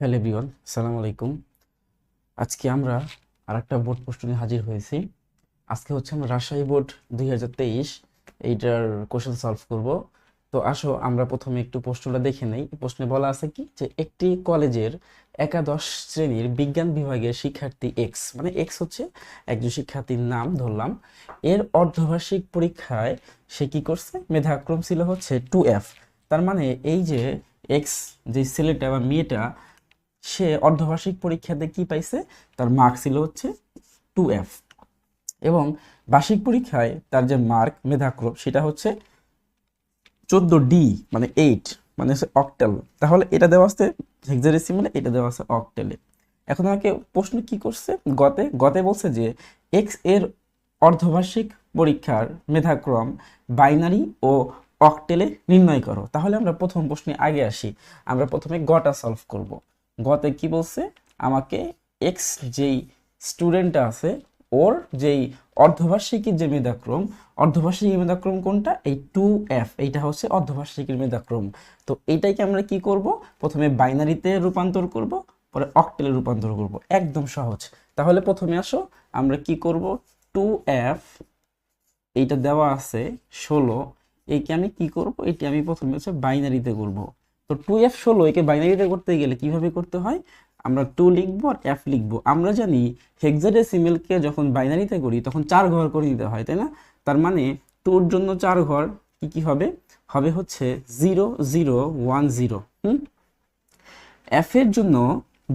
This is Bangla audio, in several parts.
হ্যালো এভরিওয়ান, আসসালামু আলাইকুম। আজকে আমরা আরেকটা বোর্ড প্রশ্ন নিয়ে হাজির হয়েছি। আজকে হচ্ছে আমরা রাজশাহী বোর্ড 2023 এইটার কোশ্চেন সলভ করব। তো আসো আমরা প্রথমে একটু প্রশ্নটা দেখে নেই। প্রশ্নে বলা আছে কি যে একটি কলেজের একাদশ শ্রেণীর বিজ্ঞান বিভাগের শিক্ষার্থী এক্স, মানে এক্স হচ্ছে একজন শিক্ষার্থীর নাম ধরলাম, এর অর্ধবার্ষিক পরীক্ষায় সে কি করছে, মেধাক্রম ছিল হচ্ছে 2F। তার মানে এই যে এক্স, যে ছেলেটা বা মেয়েটা, সে অর্ধবার্ষিক পরীক্ষাতে কি পাইছে, তার মার্ক ছিল হচ্ছে 2F। এবং বার্ষিক পরীক্ষায় তার যে মার্ক মেধাক্রম সেটা হচ্ছে 14D, মানে 8, মানে হচ্ছে অক্টাল। তাহলে এটা দেওয়া আছে হেক্সাডেসিমালে, এটা দেওয়া আছে অক্টালে। এখন আমাকে প্রশ্ন কি করছে, গতে গতে বলছে যে এক্স এর অর্ধবার্ষিক পরীক্ষার মেধাক্রম বাইনারি ও অক্টেলে নির্ণয় করো। তাহলে আমরা প্রথম প্রশ্নে আগে আসি। আমরা প্রথমে গটা সলভ করব। গতে কি বলছে, আমাকে এক্স যেই স্টুডেন্টটা আছে ওর যেই অর্ধবার্ষিকীর যে মেধাক্রম, অর্ধবার্ষিকী মেধাক্রম কোনটা, এই 2F, এইটা হচ্ছে অর্ধবার্ষিকীর মেধাক্রম। তো এইটাকে আমরা কি করব, প্রথমে বাইনারিতে রূপান্তর করব, পরে অক্টেলে রূপান্তর করব, একদম সহজ। তাহলে প্রথমে আসো আমরা কি করব, 2F এইটা দেওয়া আছে 16, এইকে আমি কি করব, এটি আমি প্রথমে হচ্ছে বাইনারিতে করব। তো 2F 16 একে বাইনারিতে করতে গেলে কিভাবে করতে হয়, আমরা 2 লিখবো আর F লিখবো। আমরা জানি হেক্সাডেসিমেলকে যখন বাইনারিতে করি তখন 4 ঘর করে দিতে হয়, তাই না? তার মানে 2 এর জন্য 4 ঘর কি কি হবে, হবে হচ্ছে 0 0 1 0। F এর জন্য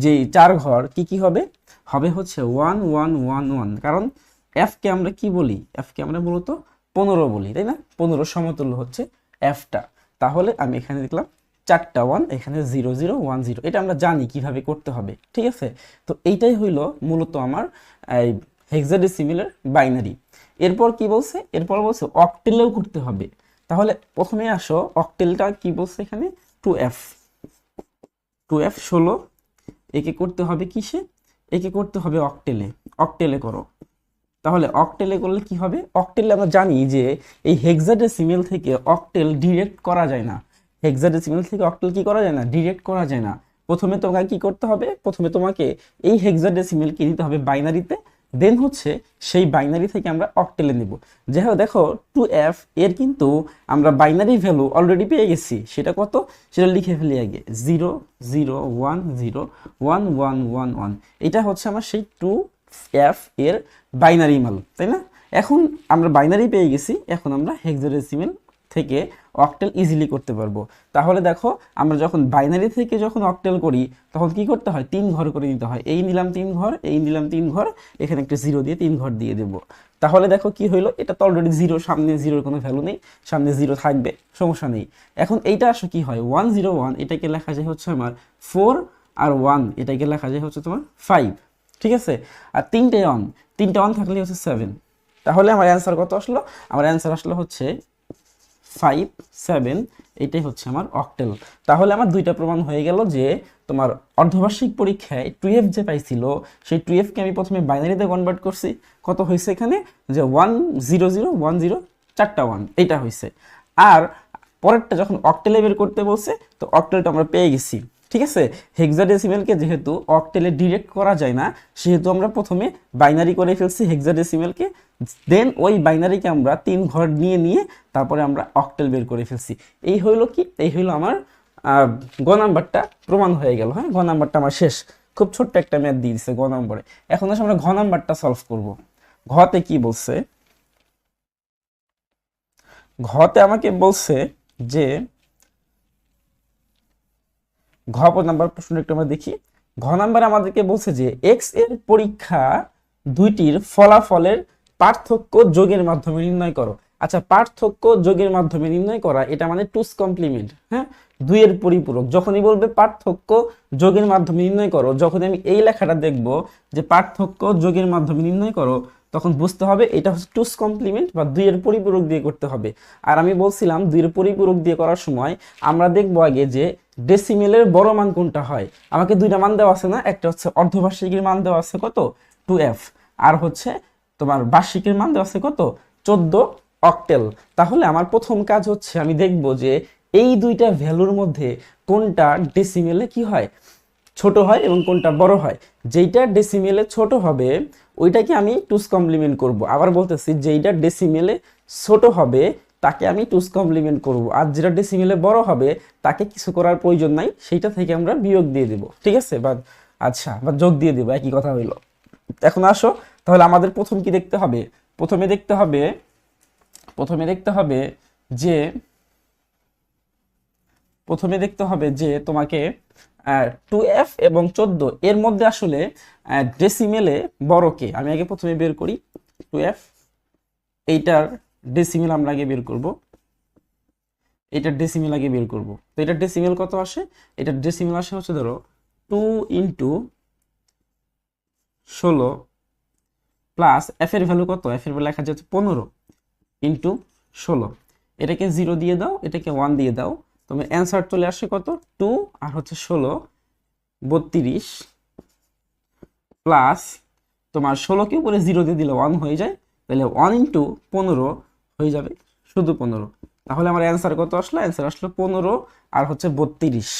যে 4 ঘর কি কি হবে, হবে হচ্ছে 1 1 1 1। কারণ F কে আমরা কি বলি, F কে আমরা মূলত 15 বলি, তাই না? 15 সমতুল্য হচ্ছে Fটা। তাহলে আমি এখানে লিখলাম 4টা 1, এখানে 0 0 1 0। এটা আমরা জানি কিভাবে করতে হবে, ঠিক আছে? তো এইটাই হইলো মূলত আমার এই হেক্সাডেসিমেলের বাইনারি। এরপর কি বলছে, এরপর বলছে অক্টেলেও করতে হবে। তাহলে প্রথমে আসো অক্টেলটা কি বলছে এখানে, 2F 16, একে করতে হবে কিসে, একে করতে হবে অক্টেলে। অক্টেলে করো। তাহলে অক্টেলে করলে কি হবে, অক্টেলে আমরা জানি যে এই হেক্সাডেসিমেল থেকে অক্টেল ডিরেক্ট করা যায় না। হেক্সাডেসিমেল থেকে অক্টেল কি করা যায় না, ডিরেক্ট করা যায় না। প্রথমে তোমাকে কি করতে হবে, প্রথমে তোমাকে এই হেক্সাডেসিমেলকে নিতে হবে বাইনারিতে, দেন হচ্ছে সেই বাইনারি থেকে আমরা অক্টেলে নেব। যাই হোক দেখো 2F এর কিন্তু আমরা বাইনারি ভ্যালু অলরেডি পেয়ে গেছি। সেটা কত, সেটা লিখে ফেলি আগে, 0 0 1 0 1 1 1 1। এটা হচ্ছে আমার সেই 2F এর বাইনারি মান, তাই না? এখন আমরা বাইনারি পেয়ে গেছি, এখন আমরা হেক্সাডেসিমেল থেকে অক্টেল ইজিলি করতে পারবো। তাহলে দেখো আমরা যখন বাইনারি থেকে যখন অক্টেল করি তখন কি করতে হয়, 3 ঘর করে নিতে হয়। এই নিলাম 3 ঘর, এই নিলাম 3 ঘর, এখানে একটা 0 দিয়ে 3 ঘর দিয়ে দেব। তাহলে দেখো কি হইলো, এটা তো অলরেডি 0, সামনে 0-র কোনো ভ্যালু নেই, সামনে 0 থাকবে, সমস্যা নেই। এখন এইটা আসো কি হয়, 1 0 1, এটাকে লেখা যায় হচ্ছে আমার 4, আর 1 এটাকে লেখা যায় হচ্ছে তোমার 5, ঠিক আছে? আর 3টে অন থাকলে হচ্ছে 7। তাহলে আমার অ্যান্সার কত আসলো, আমার অ্যান্সার আসলো হচ্ছে 5 7। এটাই হচ্ছে আমার অক্টেল। তাহলে আমার দুইটা প্রমাণ হয়ে গেল যে তোমার অর্ধবার্ষিক পরীক্ষায় 2F যে পাইছিল, সেই 2F কে আমি প্রথমে বাইনারিতে কনভার্ট করছি। কত হয়েছে এখানে, যে 1 0 0 1 0, 4টা 1, এটা হয়েছে। আর পরেরটা যখন অক্টেলে বের করতে বলছে, তো অক্টেলটা আমরা পেয়ে গেছি, ঠিক আছে? হেক্সাডেসিমেলকে যেহেতু অক্টেলে ডিরেক্ট করা যায় না, সেহেতু আমরা প্রথমে বাইনারি করে ফেলছি হেক্সাডেসিমেলকে, দেন ওই বাইনারিকে আমরা 3 ঘর নিয়ে নিয়ে তারপরে আমরা অক্টেল বের করে ফেলছি। এই হইলো কি, এই হইলো আমার গ নাম্বারটা প্রমাণ হয়ে গেল। হ্যাঁ, গ নাম্বারটা আমার শেষ। খুব ছোট্ট একটা ম্যাথ দিয়ে দিচ্ছে গ নাম্বারে। এখন আসলে আমরা ঘ নাম্বারটা সলভ করব। ঘতে কি বলছে, ঘতে আমাকে বলছে যে ঘ নাম্বার প্রশ্নটা একটু আমরা দেখি। ঘ নাম্বার আমাদেরকে বলছে যে এক্স এর পরীক্ষা দুইটির ফলাফলের পার্থক্য যোগের মাধ্যমে নির্ণয় করো। আচ্ছা, পার্থক্য যোগের মাধ্যমে নির্ণয় করা, এটা মানে টুস কমপ্লিমেন্ট। হ্যাঁ, দুইয়ের পরিপূরক। যখনই বলবে পার্থক্য যোগের মাধ্যমে নির্ণয় করো, যখন আমি এই লেখাটা দেখব যে পার্থক্য যোগের মাধ্যমে নির্ণয় করো, তখন বুঝতে হবে এটা হচ্ছে টুস কমপ্লিমেন্ট বা দুইয়ের পরিপূরক দিয়ে করতে হবে। আর আমি বলছিলাম দুইয়ের পরিপূরক দিয়ে করার সময় আমরা দেখবো আগে যে ডেসিমেলের বড় মান কোনটা হয়। আমাকে দুইটা মান দেওয়া আছে না, একটা হচ্ছে অর্ধবার্ষিকীর মান দেওয়া আছে কত, 2F, আর হচ্ছে তোমার বার্ষিকের মান দেওয়া আছে কত, 14 অক্টেল। তাহলে আমার প্রথম কাজ হচ্ছে আমি দেখব যে এই দুইটা ভ্যালুর মধ্যে কোনটা ডেসিমেলে কি হয়, ছোট হয় এবং কোনটা বড় হয়। যেইটা ডেসিমেলে ছোট হবে ওইটাকে আমি টুস কমপ্লিমেন্ট করব। আবার বলতেছি, যেইটা ডেসিমেলে ছোট হবে তাকে আমি টুস কমপ্লিমেন্ট করব, আর যেটা ডেসিমেলে বড় হবে তাকে কিছু করার প্রয়োজন নাই, সেইটা থেকে আমরা বিয়োগ দিয়ে দেব। ঠিক আছে, বা আচ্ছা বা যোগ দিয়ে দেব, একই কথা হইল। এখন আসো তাহলে আমাদের প্রথম কি দেখতে হবে, প্রথমে দেখতে হবে যে তোমাকে 2f এবং 14 এর মধ্যে আসলে ডেসিমেলে বড় কে। আমি আগে প্রথমে বের করি 2f, এইটার ডেসিমেল আমরা আগে বের করব, এটার ডেসিমেল আগে বের করব। তো এটার ডেসিমেল কত আসে, এটার ডেসিমেল আসে হচ্ছে ধরো 2 ইন্টু 16 প্লাস এফ এর ভ্যালু কত, এফ এর ভ্যালু লেখা যাচ্ছে 15 ইন্টু 16, এটাকে 0 দিয়ে দাও, এটাকে 1 দিয়ে দাও, তোমার অ্যান্সার চলে আসে কত 2 আর হচ্ছে 16 32 প্লাস তোমার 16কে উপরে 0 দিয়ে দিলে 1 হয়ে যায়, তাহলে 1 ইন্টু 15 হয়ে যাবে শুধু 15। তাহলে আমার অ্যান্সার কত আসলো, অ্যান্সার আসলো 15 আর হচ্ছে 32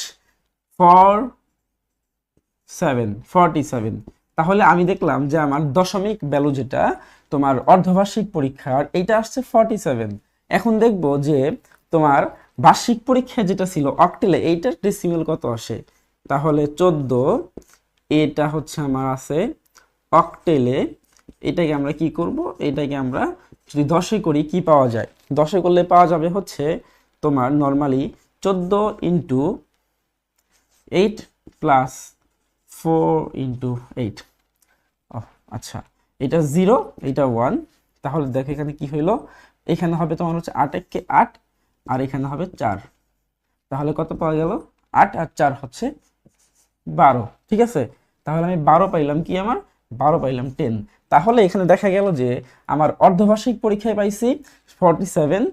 47। তাহলে আমি দেখলাম যে আমার দশমিক ভ্যালু যেটা তোমার অর্ধবার্ষিক পরীক্ষার এইটা আসছে 47। এখন দেখব যে তোমার বার্ষিক পরীক্ষা যেটা ছিল অক্টেলে, এইটার ডেসিমেল কত আসে। তাহলে 14, এটা হচ্ছে আমার আছে অক্টেলে, এটাকে আমরা কি করব, এটাকে আমরা যদি 10-এ করি কি পাওয়া যায়, 10-এ করলে পাওয়া যাবে হচ্ছে তোমার নর্মালি 14 ইন্টু 8 প্লাস 4 ইন্টু 8। আচ্ছা, এটা 0, এটা 1, তাহলে দেখো এখানে কি হইলো, এখানে হবে তোমার হচ্ছে 8 একে 8 আর এখানে হবে 4, তাহলে কত পাওয়া গেল 8 আর 4 হচ্ছে 12। ঠিক আছে, তাহলে আমি 12 পাইলাম, কি আমার 12 পাইলাম 10। তাহলে এখানে দেখা গেল যে আমার অর্ধবার্ষিক পরীক্ষায় পাইছি 47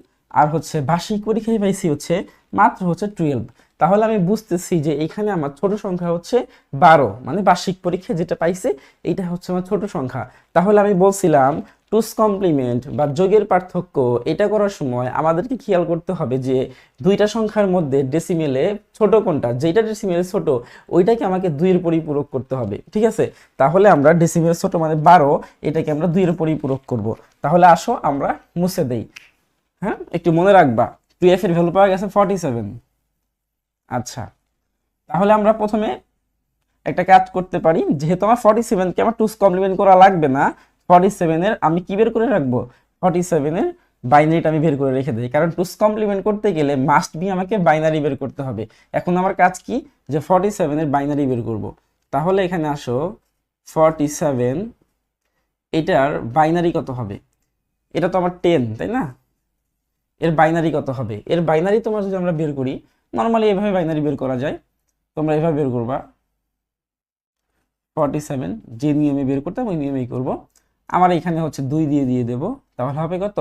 আর হচ্ছে বার্ষিক পরীক্ষায় পাইছি হচ্ছে মাত্র হচ্ছে 12। তাহলে আমি বুঝতেছি যে এখানে আমার ছোট সংখ্যা হচ্ছে 12, মানে বার্ষিক পরীক্ষা যেটা পাইছে এইটা হচ্ছে আমার ছোট সংখ্যা। তাহলে আমি বলছিলাম টুস কমপ্লিমেন্ট বা যোগের পার্থক্য এটা করার সময় আমাদেরকে খেয়াল করতে হবে যে দুইটা সংখ্যার মধ্যে ডেসিমেলে ছোট কোনটা, যেটা ডেসিমেলে ছোট ওইটাকে আমাকে 2 এর পরিপূরক করতে হবে। ঠিক আছে, তাহলে আমরা ডেসিমেলে ছোট মানে 12, এটাকে আমরা 2 এর পরিপূরক করব। তাহলে আসো আমরা মুছে দেই। হ্যাঁ, একটু মনে রাখবা 2f এর ভ্যালু পাওয়া গেছে 47। আচ্ছা, তাহলে আমরা প্রথমে একটা কাজ করতে পারি, যেহেতু আমার 47 কে আমার টুস কমপ্লিমেন্ট করা লাগবে না, 47 এর আমি কি বের করে রাখবো, 47 এর বাইনারিটা আমি বের করে রেখে দিই, কারণ টুস কমপ্লিমেন্ট করতে গেলে মাস্ট বি আমাকে বাইনারি বের করতে হবে। এখন আমার কাজ কি, যে 47 এর বাইনারি বের করব। তাহলে এখানে আসো 47, এটার বাইনারি কত হবে, এটা তো আমার 10 তাই না, এর বাইনারি কত হবে, এর বাইনারি তোমার যদি আমরা বের করি, নর্মালি এভাবে বাইনারি বের করা যায়, তোমরা এভাবে বের করবা 47 যে নিয়মে বের করতাম ওই নিয়মেই করব। আমার এখানে হচ্ছে 2 দিয়ে দেব, তাহলে হবে কত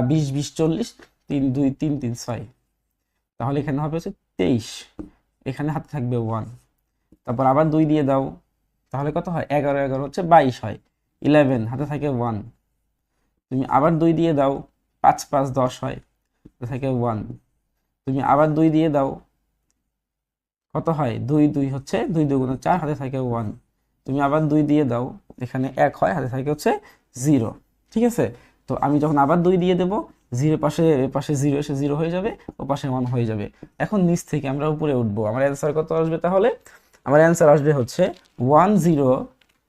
20 20 40 3 2 3 3 6, তাহলে এখানে হবে হচ্ছে 23, এখানে হাতে থাকবে 1, তারপর আবার 2 দিয়ে দাও, তাহলে কত হয় 11 11 হচ্ছে 22 হয়, 11 হাতে থাকে 1, তুমি আবার 2 দিয়ে দাও, 5 5 10 হয়, হাতে থাকে 1, তুমি আবার 2 দিয়ে দাও, কত হয় 2 2 হচ্ছে 2 2 গুণ 4, হাতে থাকে 1, তুমি আবার 2 দিয়ে দাও, এখানে 1 হয়, হাতে থাকে হচ্ছে 0। ঠিক আছে, তো আমি যখন আবার 2 দিয়ে দেব, 0 পাশে পাশে 0 এসে 0 হয়ে যাবে, ও পাশে 1 হয়ে যাবে। এখন নিচ থেকে আমরা উপরে উঠবো, আমার অ্যান্সার কত আসবে, তাহলে আমার অ্যান্সার আসবে হচ্ছে 1 0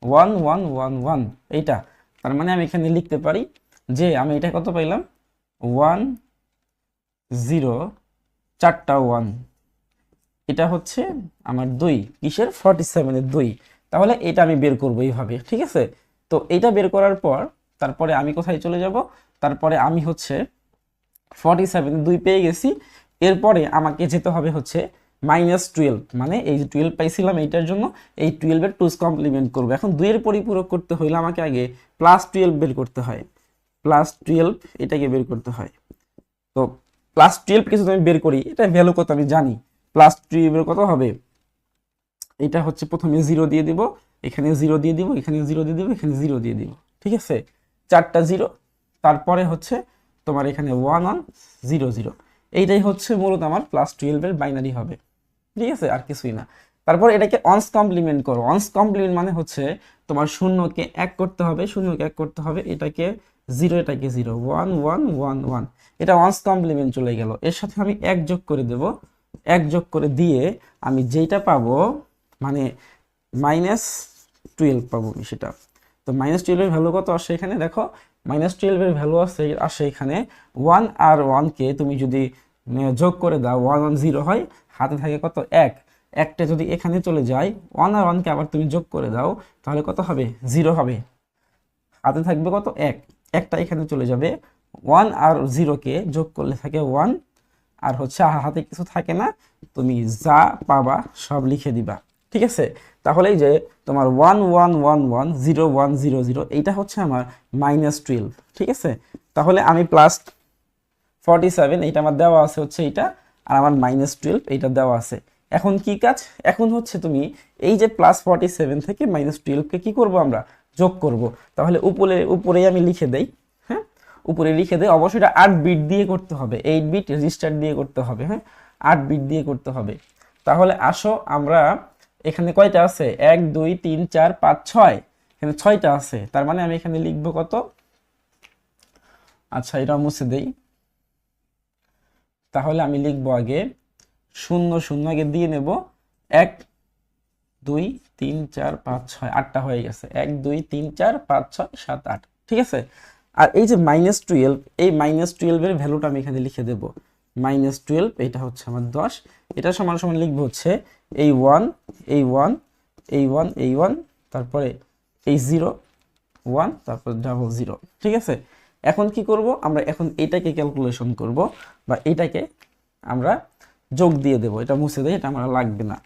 1 1 1 1, এইটা। তার মানে আমি এখানে লিখতে পারি যে আমি এটা কত পাইলাম 1 0 4টা 1, এটা হচ্ছে আমার 2 কিসের 47 এর 2। তাহলে এটা আমি বের করব এইভাবে। ঠিক আছে, তো এটা বের করার পর তারপরে আমি কোথায় চলে যাব, তারপরে আমি হচ্ছে 47 2 পেয়ে গেছি, এরপরে আমাকে যেতে হবে হচ্ছে -12, মানে এই যে 12 পাইছিলাম এইটার জন্য এই 12 এর টুস কমপ্লিমেন্ট করব। এখন 2 এর পরিপূরক করতে হইলে আমাকে আগে +12 বের করতে হয়, +12 এটাকে বের করতে হয়। তো +12 কিছু আমি বের করি, এটা ভ্যালু কত আমি জানি, +12 এর কত হবে, এটা হচ্ছে প্রথমে 0 দিয়ে দিব, এখানে 0 দিয়ে দিব, এখানে 0 দিয়ে দিব, এখানে 0 দিয়ে দিব। ঠিক আছে, 4টা 0, তারপরে হচ্ছে তোমার এখানে 1 1 0 0, এইটাই হচ্ছে মূলত আমার +12 এর বাইনারি হবে। ঠিক আছে, আর কিছুই না। তারপর এটাকে অনস কমপ্লিমেন্ট করো। অনস কমপ্লিমেন্ট মানে হচ্ছে তোমার শূন্যকে এক করতে হবে, শূন্যকে এক করতে হবে, এটাকে জিরো, এটাকে জিরো, 1 1 1 1, এটা অনস কমপ্লিমেন্ট চলে গেল। এর সাথে আমি এক যোগ করে দেব, এক যোগ করে দিয়ে আমি যেটা পাবো মানে -12 পাবো সেটা। তো -12 এর ভ্যালু কত আসে এখানে দেখো, -12 এর ভ্যালু আসে এখানে 1 আর 1 কে তুমি যদি যোগ করে দাও 1 1 0 হয়, হাতে থাকে কত 1, একটা যদি এখানে চলে যায় 1 আর 1 কে আবার তুমি যোগ করে দাও তাহলে কত হবে 0 হবে, হাতে থাকবে কত 1, একটা এখানে চলে যাবে, 1 আর 0 কে যোগ করলে থাকে 1, আর হচ্ছে হাতে কিছু থাকে না, তুমি যা পাবা সব লিখে দিবা। ঠিক আছে, তাহলে এই যে তোমার 1 1 1 1 0 1 0 0 এইটা হচ্ছে আমার -12। ঠিক আছে, তাহলে আমি +47 এইটা আমার দেওয়া আছে হচ্ছে এইটা, আর আমার -12 এইটা দেওয়া আছে। এখন কি কাজ, এখন হচ্ছে তুমি এই যে +47 থেকে -12 কে কি করব আমরা যোগ করব। তাহলে উপরেই আমি লিখে দেই, হ্যাঁ উপরে লিখে দেই, অবশ্যই এটা 8 বিট দিয়ে করতে হবে, 8 বিট রেজিস্টার দিয়ে করতে হবে, হ্যাঁ 8 বিট দিয়ে করতে হবে। তাহলে আসো আমরা এখানে কয়টা আছে 1 2 3 4 5 6, এখানে 6টা আছে, তার মানে আমি এখানে লিখবো কত, আচ্ছা এটা মুছে দেই, তাহলে আমি লিখবো আগে 0 0 আগে দিয়ে নেব, 1 2 3 4 5 6, 8টা হয়ে গেছে, 1 2 3 4 5 6 7 8। ঠিক আছে, আর এই যে -12, এই -12 এর ভ্যালুটা আমি এখানে লিখে দেব, -12 এটা হচ্ছে আমার 10, এটা সমান সমান লিখবো হচ্ছে এই 1 এই 1 এই 1 এই 1, তারপরে এই 0 1, তারপর ডাবল 0। ঠিক আছে, এখন কি করব আমরা, এখন এটাকে ক্যালকুলেশন করব বা এটাকে আমরা যোগ দিয়ে দেব, এটা মুছে দেই, এটা আমার লাগবে না,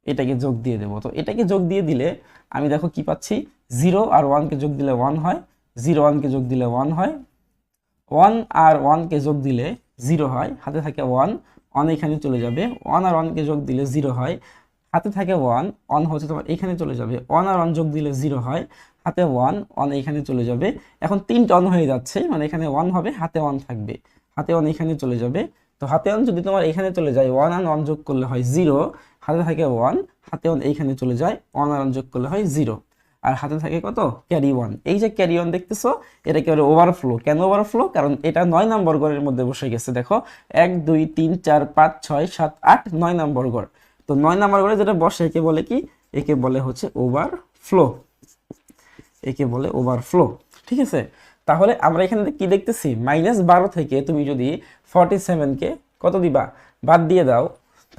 এটাকে যোগ দিয়ে দেব। তো এটাকে যোগ দিয়ে দিলে আমি দেখো কি পাচ্ছি, 0 আর 1 কে যোগ দিলে 1 হয়, 0 1 কে যোগ দিলে 1 হয়, 1 আর 1 কে যোগ দিলে 0 হয়, হাতে থাকে 1, 1 এখানে চলে যাবে, 1 আর 1 কে যোগ দিলে 0 হয়, হাতে থাকে 1, 1 হচ্ছে তোমার এখানে চলে যাবে, 1 আর 1 যোগ দিলে 0 হয়, হাতে 1, 1 এখানে চলে যাবে, এখন 3টা 1 হয়ে যাচ্ছে, মানে এখানে 1 হবে, হাতে 1 থাকবে, হাতে 1 এখানে চলে যাবে। তো হাতে 1 যদি তোমার এখানে চলে যায়, 1 আর 1 যোগ করলে হয় 0, হাতে থাকে 1, হাতে 1 এইখানে চলে যায়, 1 আর 1 যোগ করলে হয় 0, আর হাতে থাকে কত ক্যারি 1। এই যে ক্যারি 1 দেখতেছো, এটা কি ওভারফ্লো, কেন ওভারফ্লো, কারণ এটা 9 নম্বর ঘরের মধ্যে বসে গেছে। দেখো 1 2 3 4 5 6 7 8 9 নম্বর ঘর, তো 9 নম্বর ঘরে যেটা বসে একে বলে কি, একে বলে হচ্ছে ওভারফ্লো, একে বলে ওভারফ্লো। ঠিক আছে, তাহলে আমরা এখানে কি দেখতেছি, -12 থেকে তুমি যদি 47 কে কত দিবা বাদ দিয়ে দাও,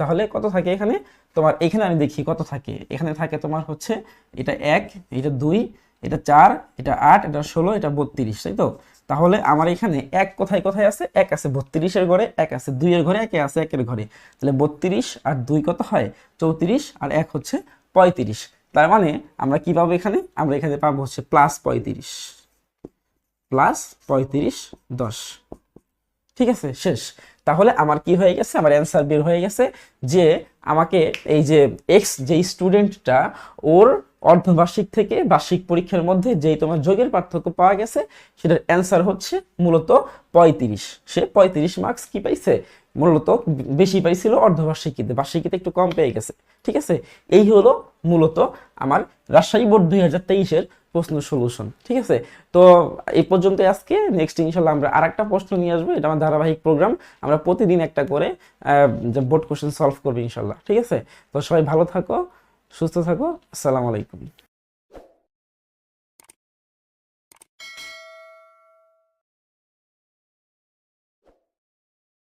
তাহলে কত থাকে এখানে তোমার, এখানে আমি দেখি কত থাকে, এখানে থাকে তোমার হচ্ছে এটা 1, এটা 2, এটা 4, এটা 8, এটা 16, এটা 32, তাই তো। তাহলে আমার এখানে 1 কোথায় কোথায় আছে, 1 আছে 32 এর ঘরে, 1 আছে 2 এর ঘরে, 1 আছে 1 এর ঘরে, তাহলে 32 আর 2 কত হয় 34, আর 1 হচ্ছে 35। তার মানে আমরা কি পাবো এখানে, আমরা এখানে পাবো হচ্ছে +35, +35 10। ঠিক আছে, শেষ। তাহলে আমার কি হয়ে গেছে, আমার অ্যান্সার বের হয়ে গেছে যে আমাকে এই যে এক্স যেই স্টুডেন্টটা, ওর অর্ধবার্ষিক থেকে বার্ষিক পরীক্ষার মধ্যে যেই তোমার যোগের পার্থক্য পাওয়া গেছে, সেটার অ্যান্সার হচ্ছে মূলত 35। সে 35 মার্কস কি পাইছে, মূলত বেশি পাইছিল অর্ধবার্ষিকীতে, বার্ষিকীতে একটু কম পেয়ে গেছে। ঠিক আছে, এই হলো মূলত আমার রাজশাহী বোর্ড 2023-এর প্রশ্ন সলিউশন। ঠিক আছে, তো এই পর্যন্ত আজকে, নেক্সট ইনশাল্লাহ আমরা আরেকটা প্রশ্ন নিয়ে আসবো, এটা আমার ধারাবাহিক প্রোগ্রাম, আমরা প্রতিদিন একটা করে বোর্ড কোশ্চেন সলভ করবো ইনশাল্লাহ। ঠিক আছে, তো সবাই ভালো থাকো, সুস্থ থাকো, আসসালামু আলাইকুম।